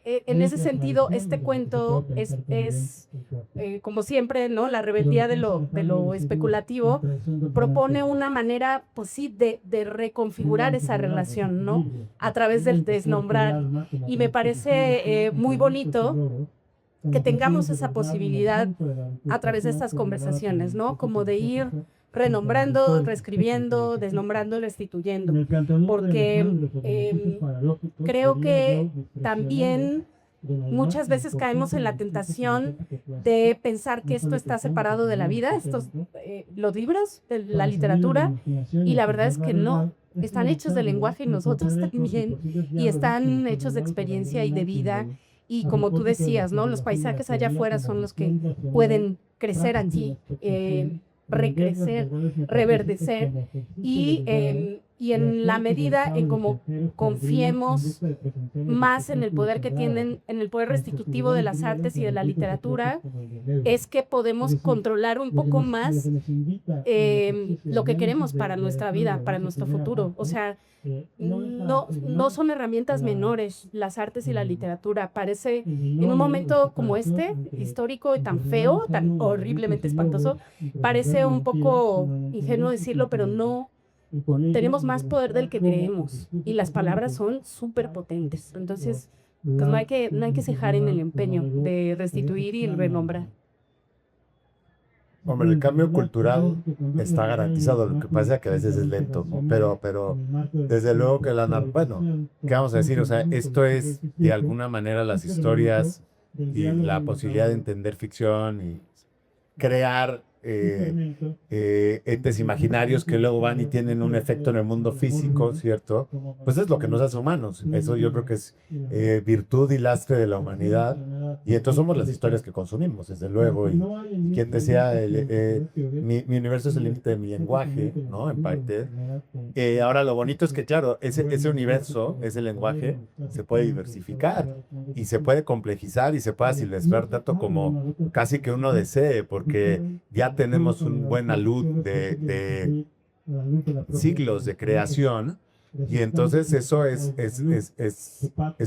en ese sentido este cuento es como siempre, ¿no? La rebeldía de lo especulativo propone una manera, pues sí, de reconfigurar esa relación, ¿no? A través del desnombrar. Y me parece muy bonito que tengamos esa posibilidad a través de estas conversaciones, ¿no? Como de ir renombrando, reescribiendo, desnombrando, restituyendo, porque creo que también muchas veces caemos en la tentación de pensar que esto está separado de la vida, los libros, de la literatura, y la verdad es que no. Están hechos de lenguaje y nosotros también, y están hechos de experiencia y de vida. Y como tú decías, ¿no? Los paisajes allá afuera son los que pueden crecer allí, recrecer, reverdecer, y en la medida en cómo confiemos más en el poder que tienen, en el poder restitutivo de las artes y de la literatura, es que podemos controlar un poco más lo que queremos para nuestra vida, para nuestro futuro. O sea, no son herramientas menores las artes y la literatura. Parece, en un momento como este, histórico y tan feo, tan horriblemente espantoso, parece un poco ingenuo decirlo, pero no tenemos más poder del que creemos, y las palabras son súper potentes. Entonces, pues no hay que cejar en el empeño de restituir y renombrar. Hombre, el cambio cultural está garantizado, lo que pasa es que a veces es lento, ¿no? Pero desde luego que bueno, ¿qué vamos a decir? O sea, esto es de alguna manera las historias y la posibilidad de entender ficción y crear entes imaginarios que luego van y tienen un efecto en el mundo físico, ¿cierto? Pues es lo que nos hace humanos. Eso yo creo que es virtud y lastre de la humanidad, Y entonces somos las historias que consumimos, desde luego. Y quien decía, mi universo es el límite de mi lenguaje, ¿no? En parte. Ahora lo bonito es que, claro, ese universo, ese lenguaje, se puede diversificar y se puede complejizar y se puede asilvestrar tanto como casi que uno desee, porque ya tenemos un buen alud de siglos de creación. Y entonces eso es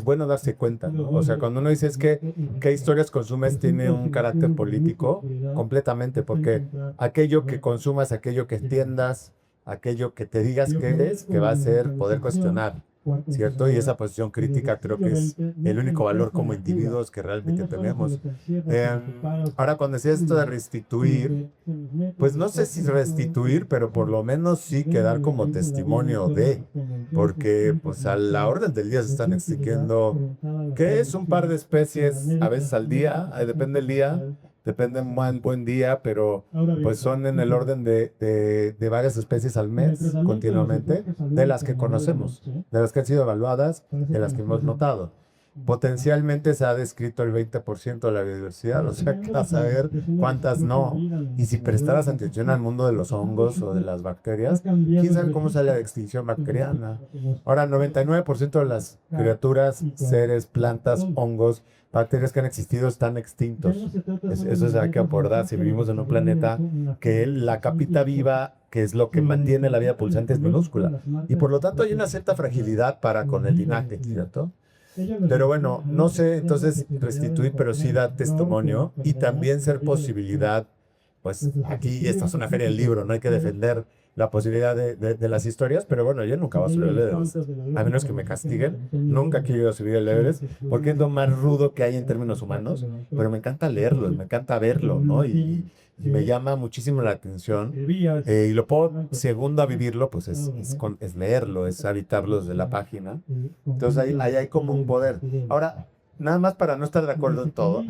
bueno darse cuenta, ¿no? O sea, cuando uno dice es que qué historias consumes tiene un carácter político completamente, porque aquello que consumas, aquello que entiendas, aquello que te digas que eres, que va a ser poder cuestionar, ¿cierto? Y esa posición crítica creo que es el único valor como individuos que realmente tenemos. Ahora, cuando decía esto de restituir, pues no sé si restituir, pero por lo menos sí quedar como testimonio de, porque pues a la orden del día se están extinguiendo, ¿qué es? Un par de especies, a veces al día, depende del día. Depende de un buen día, pero pues son en el orden de varias especies al mes continuamente, de las que conocemos, de las que han sido evaluadas, de las que hemos notado. Potencialmente se ha descrito el 20% de la biodiversidad, o sea, que vas a ver cuántas no. Y si prestaras atención al mundo de los hongos o de las bacterias, quién sabe cómo sale la extinción bacteriana. Ahora, 99% de las criaturas, seres, plantas, hongos, bacterias que han existido están extintos. Eso se hay que abordar si vivimos en un planeta que la capita viva, que es lo que mantiene la vida pulsante, es minúscula. Y por lo tanto hay una cierta fragilidad para con el linaje, ¿cierto? Pero bueno, no sé, entonces restituir, pero sí dar testimonio y también ser posibilidad, pues aquí esta es una feria del libro, no hay que defender la posibilidad de las historias, pero bueno, yo nunca voy a subir el Everest, a menos que me castiguen, nunca quiero subir el Everest, porque es lo más rudo que hay en términos humanos, pero me encanta leerlo, me encanta verlo, ¿no? Y me llama muchísimo la atención, y lo puedo, segundo a vivirlo, pues es leerlo, es habitarlo desde la página, entonces ahí hay como un poder. Ahora, nada más para no estar de acuerdo en todo,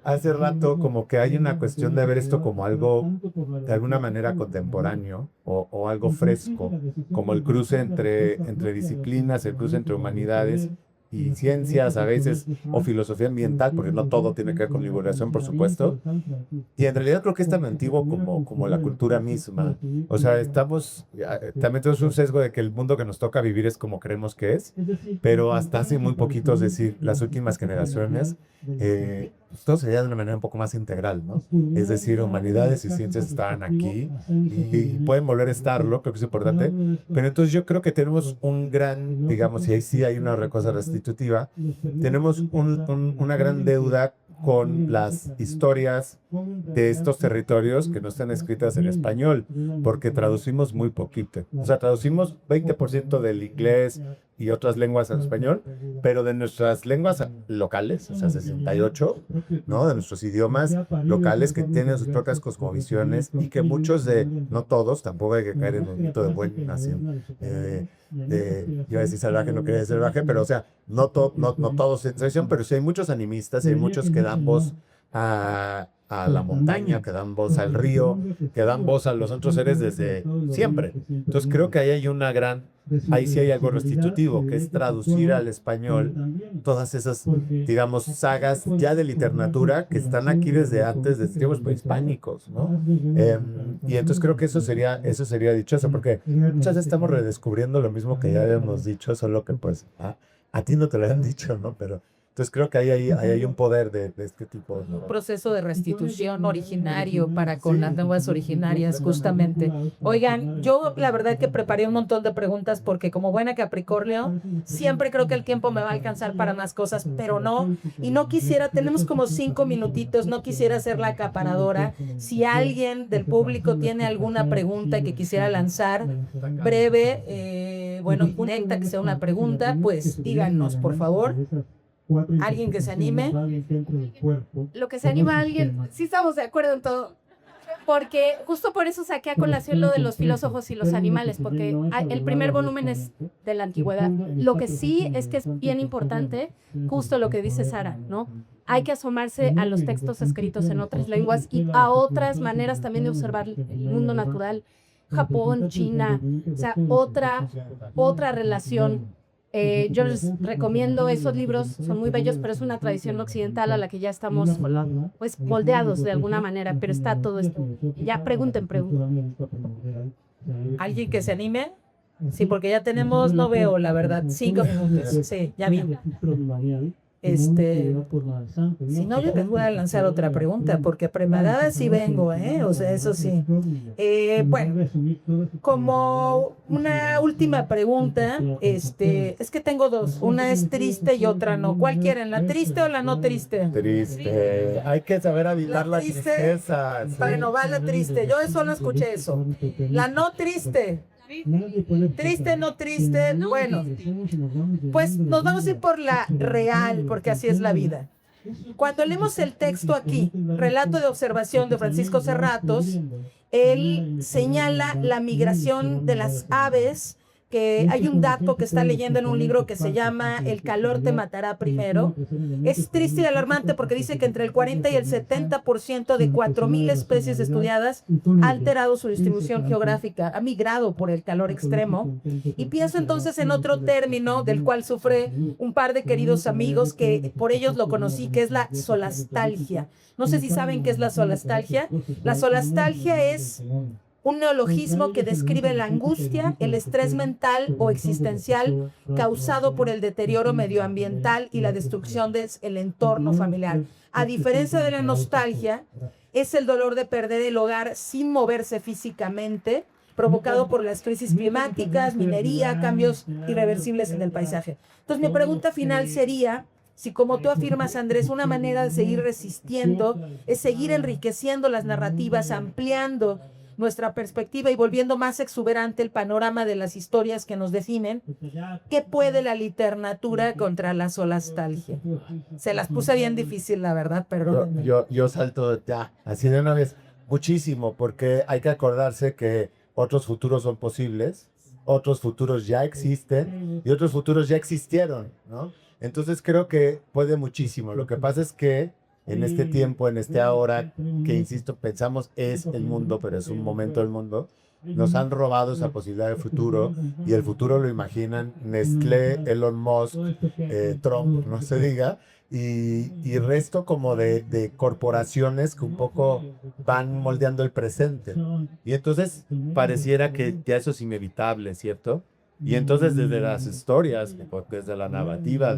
hace rato como que hay una cuestión de ver esto como algo de alguna manera contemporáneo o algo fresco, como el cruce entre disciplinas, el cruce entre humanidades y ciencias a veces, o filosofía ambiental, porque no todo tiene que ver con divulgación, por supuesto. Y en realidad creo que es tan antiguo como la cultura misma. O sea, también tenemos un sesgo de que el mundo que nos toca vivir es como creemos que es, pero hasta hace muy poquito, es decir, las últimas generaciones, pues todo sería de una manera un poco más integral, ¿no? Es decir, humanidades y ciencias estaban aquí y pueden volver a estarlo, creo que es importante, pero entonces yo creo que tenemos un gran, digamos, y ahí sí hay una cosa restitutiva, tenemos una gran deuda con las historias de estos territorios que no están escritas en español, porque traducimos muy poquito. O sea, traducimos 20% del inglés y otras lenguas en español, pero de nuestras lenguas locales, o sea, 68, ¿no? De nuestros idiomas locales que tienen sus propias cosmovisiones y que muchos no todos, tampoco hay que caer en un mito de buen nación, iba a decir salvaje, no quería decir salvaje, pero o sea, no todos en tradición, pero sí hay muchos animistas y hay muchos que dan voz a la montaña, que dan voz al río, que dan voz a los otros seres desde siempre. Entonces creo que ahí hay ahí sí hay algo restitutivo, que es traducir al español todas esas, digamos, sagas ya de literatura que están aquí desde antes, desde tiempos prehispánicos, ¿no? Y entonces creo que eso sería dichoso, porque muchas veces estamos redescubriendo lo mismo que ya habíamos dicho, solo que pues a ti no te lo habían dicho, ¿no? Pero entonces creo que ahí hay un poder de este tipo, ¿no? Un proceso de restitución originario para con las nuevas originarias, justamente. Oigan, yo la verdad que preparé un montón de preguntas porque como buena Capricornio, siempre creo que el tiempo me va a alcanzar para más cosas, pero no. Y no quisiera, tenemos como 5 minutitos, no quisiera ser la acaparadora. Si alguien del público tiene alguna pregunta que quisiera lanzar, breve, bueno, conecta que sea una pregunta, pues díganos, por favor. ¿Alguien que se anime? Lo que se anima a alguien, sí estamos de acuerdo en todo, porque justo por eso saqué a colación lo de los filósofos y los animales, porque el primer volumen es de la antigüedad. Lo que sí es que es bien importante, justo lo que dice Sara, ¿no? Hay que asomarse a los textos escritos en otras lenguas y a otras maneras también de observar el mundo natural. Japón, China, o sea, otra relación Yo les recomiendo esos libros, son muy bellos, pero es una tradición occidental a la que ya estamos pues moldeados de alguna manera, pero está todo esto. Ya pregunten. ¿Alguien que se anime? Sí, porque ya tenemos, no veo, la verdad, 5 minutos. Sí, ya vi. Si no, yo les voy a lanzar otra pregunta, porque preparada sí vengo, ¿eh? O sea, eso sí. Bueno, como una última pregunta, es que tengo dos. Una es triste y otra no. ¿Cuál quieren, la triste o la no triste? Triste. Hay que saber habitar la triste, tristeza. Sí. Bueno, va la triste. Yo solo escuché eso. La no triste. Triste, no triste. Bueno, pues nos vamos a ir por la real, porque así es la vida. Cuando leemos el texto aquí, Relato de observación de Francisco Serratos, él señala la migración de las aves, que hay un dato que está leyendo en un libro que se llama El calor te matará primero. Es triste y alarmante porque dice que entre el 40 y el 70% de 4.000 especies estudiadas ha alterado su distribución geográfica, ha migrado por el calor extremo. Y pienso entonces en otro término del cual sufre un par de queridos amigos que por ellos lo conocí, que es la solastalgia. No sé si saben qué es la solastalgia. La solastalgia es un neologismo que describe la angustia, el estrés mental o existencial causado por el deterioro medioambiental y la destrucción del entorno familiar. A diferencia de la nostalgia, es el dolor de perder el hogar sin moverse físicamente, provocado por las crisis climáticas, minería, cambios irreversibles en el paisaje. Entonces, mi pregunta final sería: si, como tú afirmas, Andrés, una manera de seguir resistiendo es seguir enriqueciendo las narrativas, ampliando nuestra perspectiva y volviendo más exuberante el panorama de las historias que nos definen, ¿qué puede la literatura contra la solastalgia? Se las puse bien difícil, la verdad, perdón. Yo salto ya, así de una vez, muchísimo, porque hay que acordarse que otros futuros son posibles, otros futuros ya existen y otros futuros ya existieron, ¿no? Entonces creo que puede muchísimo. Lo que pasa es que en este tiempo, en este ahora, que insisto, pensamos es el mundo, pero es un momento del mundo, nos han robado esa posibilidad de futuro, y el futuro lo imaginan Nestlé, Elon Musk, Trump, no se diga, y resto como de corporaciones que un poco van moldeando el presente. Y entonces pareciera que ya eso es inevitable, ¿cierto? Y entonces desde las historias, desde la narrativa,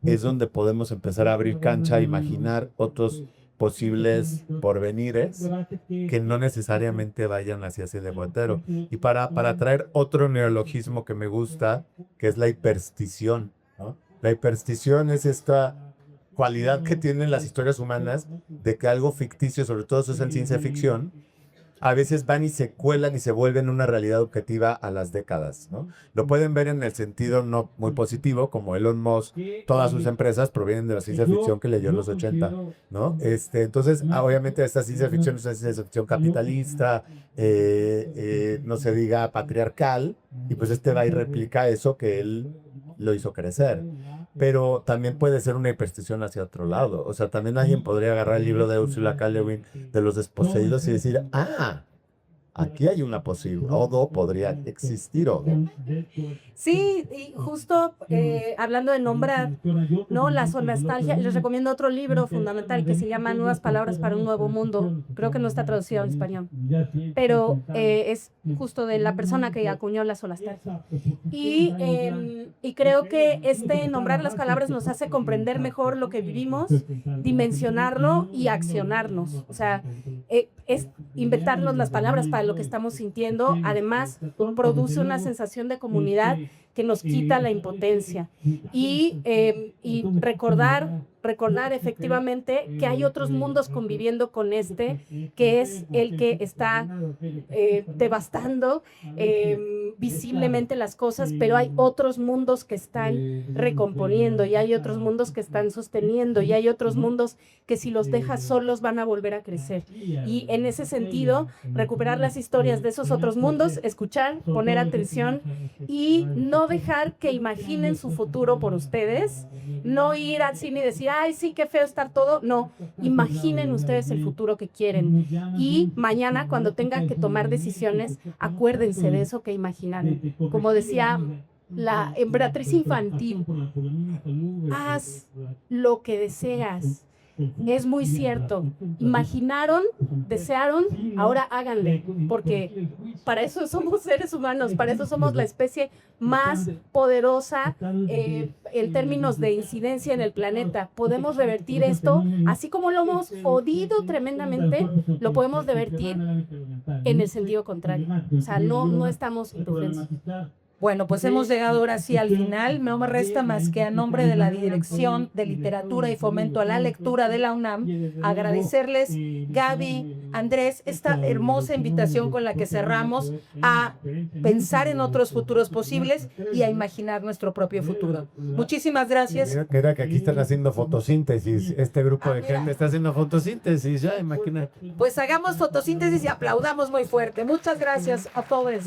es donde podemos empezar a abrir cancha a imaginar otros posibles porvenires que no necesariamente vayan hacia ese derrotero. Y para traer otro neologismo que me gusta, que es la hiperstición, ¿no? La hiperstición es esta cualidad que tienen las historias humanas de que algo ficticio, sobre todo eso es en ciencia ficción, a veces van y se cuelan y se vuelven una realidad objetiva a las décadas, ¿no? Lo pueden ver en el sentido no muy positivo, como Elon Musk, todas sus empresas provienen de la ciencia ficción que leyó en los 80, ¿no? Entonces, obviamente esta ciencia ficción es una ciencia ficción capitalista, no se diga patriarcal, y pues va y replica eso que él lo hizo crecer. Pero también puede ser una hiperstición hacia otro lado. O sea, también alguien podría agarrar el libro de Ursula K. Le Guin de los desposeídos y decir, aquí hay una posibilidad, Odo podría existir Odo. Sí, y justo hablando de nombrar, ¿no? La solastalgia, les recomiendo otro libro fundamental que se llama Nuevas Palabras para un Nuevo Mundo. Creo que no está traducido al español, pero es justo de la persona que acuñó la solastalgia. Y creo que nombrar las palabras nos hace comprender mejor lo que vivimos, dimensionarlo y accionarnos. O sea, es inventarnos las palabras para lo que estamos sintiendo. Además, produce una sensación de comunidad que nos quita la impotencia y recordar efectivamente que hay otros mundos conviviendo con que es el que está devastando visiblemente las cosas, pero hay otros mundos que están recomponiendo, y hay otros mundos que están sosteniendo, y hay otros mundos que si los dejas solos van a volver a crecer. Y en ese sentido, recuperar las historias de esos otros mundos, escuchar, poner atención y no dejar que imaginen su futuro por ustedes, no ir al cine y decir, ay, sí, qué feo estar todo. No, imaginen ustedes el futuro que quieren. Y mañana, cuando tengan que tomar decisiones, acuérdense de eso que imaginaron. Como decía la emperatriz infantil. Haz lo que deseas. Es muy cierto. Imaginaron, desearon, ahora háganle, porque para eso somos seres humanos, para eso somos la especie más poderosa en términos de incidencia en el planeta. Podemos revertir esto, así como lo hemos jodido tremendamente, lo podemos revertir en el sentido contrario. O sea, no estamos indulgentes. Bueno, pues hemos llegado ahora sí al final. No me resta más que a nombre de la Dirección de Literatura y Fomento a la Lectura de la UNAM, agradecerles, Gaby, Andrés, esta hermosa invitación con la que cerramos a pensar en otros futuros posibles y a imaginar nuestro propio futuro. Muchísimas gracias. Mira que aquí están haciendo fotosíntesis. Este grupo de gente está haciendo fotosíntesis, ya, imagínate. Pues hagamos fotosíntesis y aplaudamos muy fuerte. Muchas gracias a todos.